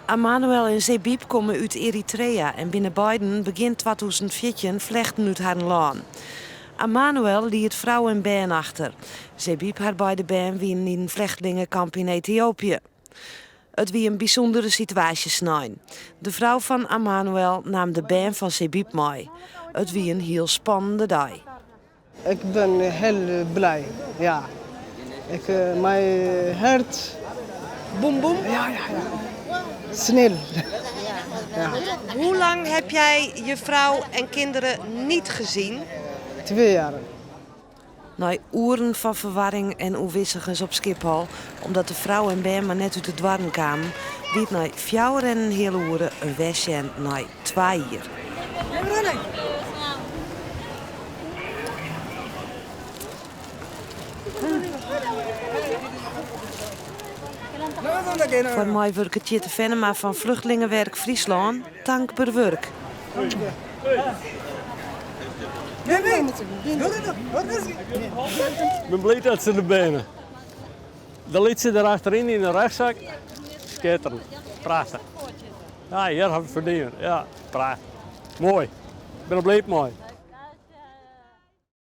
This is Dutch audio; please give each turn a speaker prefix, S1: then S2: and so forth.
S1: Emmanuel en Zebib komen uit Eritrea en binnen beiden begin 2014 vlechten uit haar land. Emmanuel liet vrouw en baan achter. Zebib haar beide baan wien in een vluchtelingenkamp in Ethiopië. Het wie een bijzondere situatie snijn. De vrouw van Emmanuel nam de baan van Zebib mee. Het wie een heel spannende dag.
S2: Ik ben heel blij, ja. Mijn hart...
S1: Boem boem.
S2: Ja. Snel. Ja.
S1: Hoe lang heb jij je vrouw en kinderen niet gezien?
S2: 2 jaar.
S1: Na uren van verwarring en onwissigers op Schiphol, omdat de vrouw en baan maar net uit de dwarren kwamen, liet na 4 en een hele uren een wegzen naar 2 uur. Voor mij werkt Jette Venema van Vluchtelingenwerk Friesland dankbaar werk.
S3: Ik ben blij dat ze er benen. De liet ze erachterin in een rugzak. Schitterend. Prachtig. Ja, hier hebben we het verdiend. Ja, prachtig. Mooi. Ik ben er blij mee.